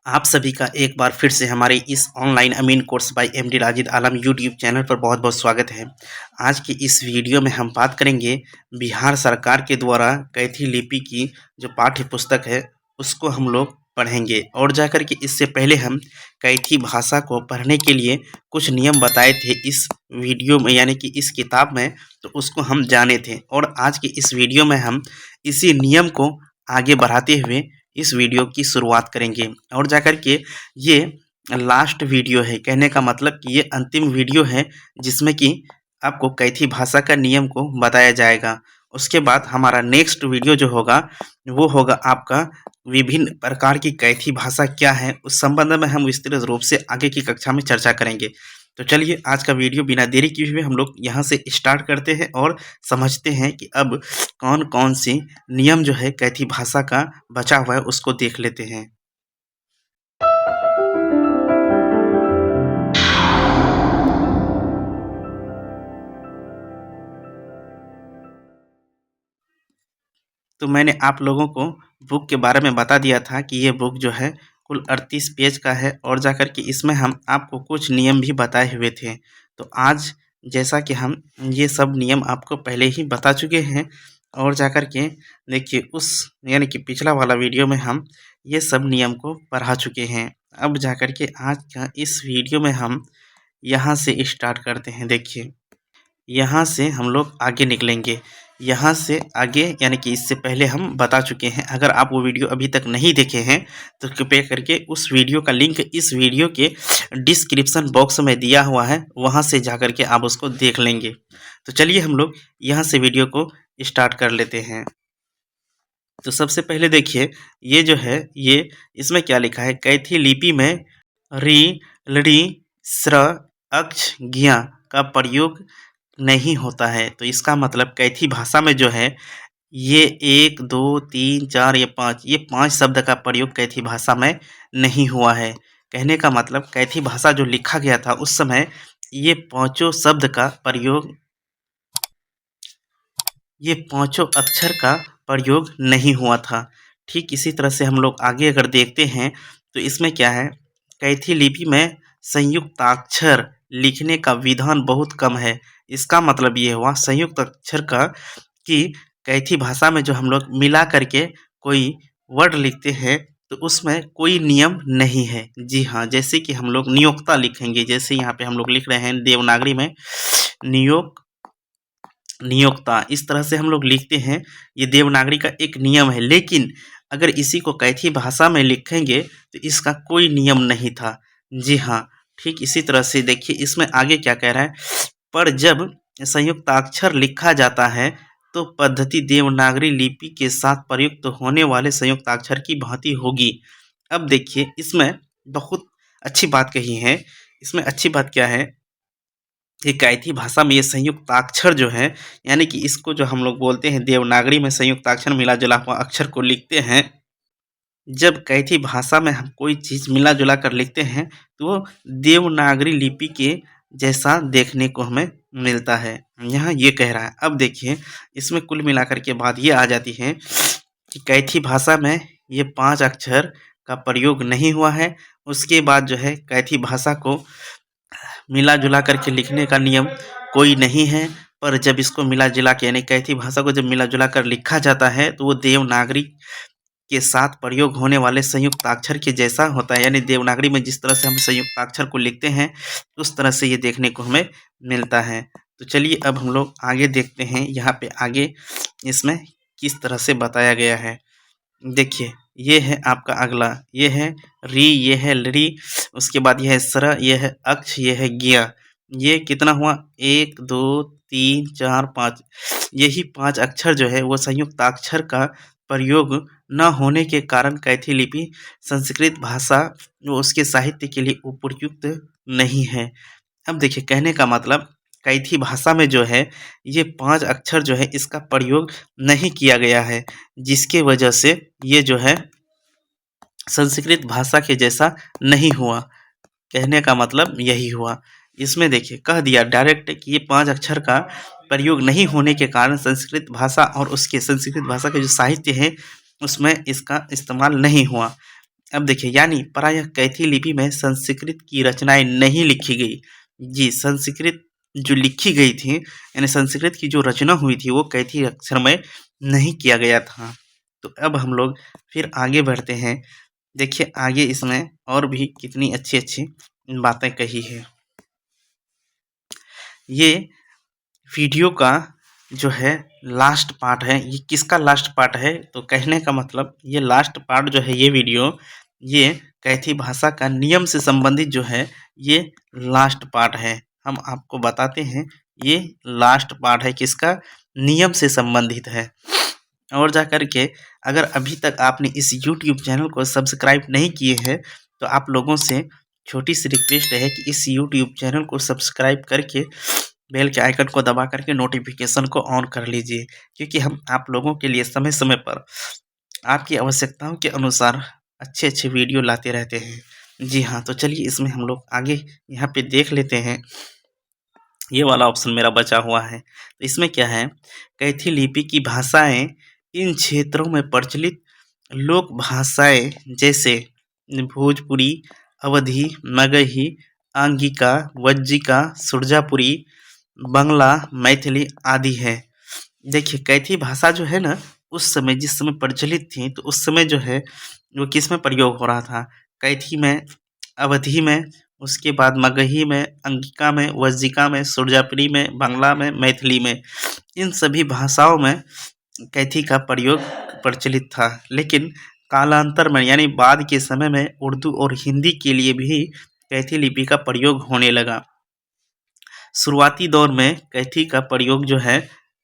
आप सभी का एक बार फिर से हमारे इस ऑनलाइन अमीन कोर्स बाय एमडी राजिद आलम यूट्यूब चैनल पर बहुत बहुत स्वागत है। आज की इस वीडियो में हम बात करेंगे बिहार सरकार के द्वारा कैथी लिपि की जो पाठ्य पुस्तक है उसको हम लोग पढ़ेंगे और जाकर के इससे पहले हम कैथी भाषा को पढ़ने के लिए कुछ नियम बताए थे इस वीडियो में यानी कि इस किताब में, तो उसको हम जाने थे और आज की इस वीडियो में हम इसी नियम को आगे बढ़ाते हुए इस वीडियो की शुरुआत करेंगे और जाकर के ये लास्ट वीडियो है। कहने का मतलब कि ये अंतिम वीडियो है जिसमें कि आपको कैथी भाषा का नियम को बताया जाएगा। उसके बाद हमारा नेक्स्ट वीडियो जो होगा वो होगा आपका विभिन्न प्रकार की कैथी भाषा क्या है, उस संबंध में हम विस्तृत रूप से आगे की कक्षा में चर्चा करेंगे। तो चलिए आज का वीडियो बिना देरी किए हुए हम लोग यहाँ से स्टार्ट करते हैं और समझते हैं कि अब कौन कौन से नियम जो है कैथी भाषा का बचा हुआ है उसको देख लेते हैं। तो मैंने आप लोगों को बुक के बारे में बता दिया था कि ये बुक जो है कुल 38 पेज का है और जाकर के इसमें हम आपको कुछ नियम भी बताए हुए थे। तो आज जैसा कि हम ये सब नियम आपको पहले ही बता चुके हैं और जाकर के देखिए उस यानी कि पिछला वाला वीडियो में हम ये सब नियम को पढ़ा चुके हैं। अब जाकर के आज का इस वीडियो में हम यहाँ से स्टार्ट करते हैं। देखिए यहाँ से हम लोग आगे निकलेंगे, यहाँ से आगे यानी कि इससे पहले हम बता चुके हैं। अगर आप वो वीडियो अभी तक नहीं देखे हैं तो कृपया करके उस वीडियो का लिंक इस वीडियो के डिस्क्रिप्शन बॉक्स में दिया हुआ है, वहाँ से जा कर के आप उसको देख लेंगे। तो चलिए हम लोग यहाँ से वीडियो को स्टार्ट कर लेते हैं। तो सबसे पहले देखिए ये जो है ये इसमें क्या लिखा है, कैथी लिपि में री लड़ी स्र अक्ष ज्ञ का प्रयोग नहीं होता है। तो इसका मतलब कैथी भाषा में जो है ये 1 2 3 4 ये 5 ये 5 शब्द का प्रयोग कैथी भाषा में नहीं हुआ है। कहने का मतलब कैथी भाषा जो लिखा गया था उस समय ये पांचों शब्द का प्रयोग, ये पांचों अक्षर का प्रयोग नहीं हुआ था। ठीक इसी तरह से हम लोग आगे अगर देखते हैं तो इसमें क्या है, कैथी लिपि में संयुक्ताक्षर लिखने का विधान बहुत कम है। इसका मतलब ये हुआ संयुक्त अक्षर का कि कैथी भाषा में जो हम लोग मिला करके कोई वर्ड लिखते हैं तो उसमें कोई नियम नहीं है। जी हाँ, जैसे कि हम लोग नियोक्ता लिखेंगे, जैसे यहाँ पे हम लोग लिख रहे हैं देवनागरी में नियोक्ता, इस तरह से हम लोग लिखते हैं। ये देवनागरी का एक नियम है, लेकिन अगर इसी को कैथी भाषा में लिखेंगे तो इसका कोई नियम नहीं था। जी हाँ, ठीक इसी तरह से देखिए इसमें आगे क्या कह रहा है, पर जब संयुक्ताक्षर लिखा जाता है तो पद्धति देवनागरी लिपि के साथ प्रयुक्त होने वाले संयुक्ताक्षर की भांति होगी। अब देखिए इसमें बहुत अच्छी बात कही है। इसमें अच्छी बात क्या है, ये कैथी भाषा में ये संयुक्ताक्षर जो है यानी कि इसको जो हम लोग बोलते हैं देवनागरी में संयुक्ताक्षर मिला जुला हुआ अक्षर को लिखते हैं। जब कैथी भाषा में हम कोई चीज़ मिला जुला कर लिखते हैं तो वो देवनागरी लिपि के जैसा देखने को हमें मिलता है। यहाँ ये कह रहा है। अब देखिए इसमें कुल मिलाकर के बात ये आ जाती है कि कैथी भाषा में ये 5 अक्षर का प्रयोग नहीं हुआ है। उसके बाद जो है कैथी भाषा को मिला जुला करके लिखने का नियम कोई नहीं है, पर जब इसको मिला जुला के यानी कैथी भाषा को जब मिला जुला कर लिखा जाता है तो वो देवनागरी के साथ प्रयोग होने वाले संयुक्ताक्षर के जैसा होता है। यानी देवनागरी में जिस तरह से हम संयुक्ताक्षर को लिखते हैं उस तरह से ये देखने को हमें मिलता है। तो चलिए अब हम लोग आगे देखते हैं यहाँ पे आगे इसमें किस तरह से बताया गया है। देखिए ये है आपका अगला, ये है री, ये है लड़ी, उसके बाद ये है स्र, ये है अक्ष, ये है ज्ञ। ये कितना हुआ, 1 2 3 4 5, यही 5 अक्षर जो है वो संयुक्ताक्षर का प्रयोग न होने के कारण कैथी लिपि संस्कृत भाषा व उसके साहित्य के लिए उपयुक्त नहीं है। अब देखिए कहने का मतलब कैथी भाषा में जो है ये 5 अक्षर जो है इसका प्रयोग नहीं किया गया है, जिसके वजह से ये जो है संस्कृत भाषा के जैसा नहीं हुआ। कहने का मतलब यही हुआ। इसमें देखिए कह दिया डायरेक्ट कि ये 5 अक्षर का प्रयोग नहीं होने के कारण संस्कृत भाषा और उसके संस्कृत भाषा के जो साहित्य है उसमें इसका इस्तेमाल नहीं हुआ। अब देखिए, यानी प्रायः कैथी लिपि में संस्कृत की रचनाएं नहीं लिखी गई। जी, संस्कृत जो लिखी गई थी, यानी संस्कृत की जो रचना हुई थी वो कैथी अक्षर में नहीं किया गया था। तो अब हम लोग फिर आगे बढ़ते हैं। देखिए आगे इसमें और भी कितनी अच्छी अच्छी बातें कही है। ये वीडियो का जो है लास्ट पार्ट है। ये किसका लास्ट पार्ट है? तो कहने का मतलब ये लास्ट पार्ट जो है, ये वीडियो, ये कैथी भाषा का नियम से संबंधित जो है ये लास्ट पार्ट है। हम आपको बताते हैं, ये लास्ट पार्ट है किसका? नियम से संबंधित है। और जा कर के अगर अभी तक आपने इस यूट्यूब चैनल को सब्सक्राइब नहीं किए हैं तो आप लोगों से छोटी सी रिक्वेस्ट है कि इस यूट्यूब चैनल को सब्सक्राइब करके बेल के आइकन को दबा करके नोटिफिकेशन को ऑन कर लीजिए, क्योंकि हम आप लोगों के लिए समय समय पर आपकी आवश्यकताओं के अनुसार अच्छे अच्छे वीडियो लाते रहते हैं। जी हाँ, तो चलिए इसमें हम लोग आगे यहाँ पे देख लेते हैं। ये वाला ऑप्शन मेरा बचा हुआ है। तो इसमें क्या है? कैथी लिपि की भाषाएं इन क्षेत्रों में प्रचलित लोक भाषाएं जैसे भोजपुरी, अवधी, मगही, आंगिका, वज्जिका, सुरजापुरी, बंगला, मैथिली आदि है। देखिए कैथी भाषा जो है ना, उस समय जिस समय प्रचलित थी तो उस समय जो है वो किस में प्रयोग हो रहा था? कैथी में, अवधी में, उसके बाद मगही में, अंगिका में, वज्जिका में, सुरजापुरी में, बांग्ला में, मैथिली में, इन सभी भाषाओं में कैथी का प्रयोग प्रचलित था। लेकिन कालांतर में यानी बाद के समय में उर्दू और हिंदी के लिए भी कैथी लिपि का प्रयोग होने लगा। शुरुआती दौर में कैथी का प्रयोग जो है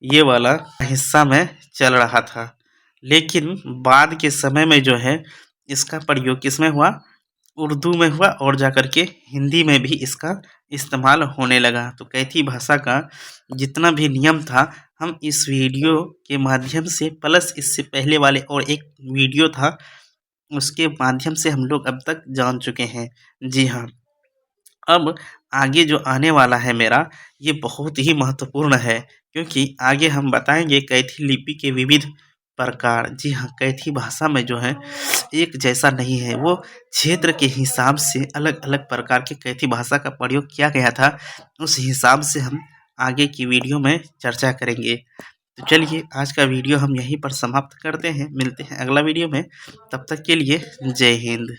ये वाला हिस्सा में चल रहा था, लेकिन बाद के समय में जो है इसका प्रयोग किस में हुआ? उर्दू में हुआ और जाकर के हिंदी में भी इसका इस्तेमाल होने लगा। तो कैथी भाषा का जितना भी नियम था हम इस वीडियो के माध्यम से, प्लस इससे पहले वाले और एक वीडियो था उसके माध्यम से हम लोग अब तक जान चुके हैं। जी हाँ, अब आगे जो आने वाला है मेरा, ये बहुत ही महत्वपूर्ण है, क्योंकि आगे हम बताएंगे कैथी लिपि के विविध प्रकार। जी हाँ, कैथी भाषा में जो है एक जैसा नहीं है, वो क्षेत्र के हिसाब से अलग अलग प्रकार के कैथी भाषा का प्रयोग किया गया था। उस हिसाब से हम आगे की वीडियो में चर्चा करेंगे। तो चलिए आज का वीडियो हम यहीं पर समाप्त करते हैं, मिलते हैं अगला वीडियो में। तब तक के लिए जय हिंद।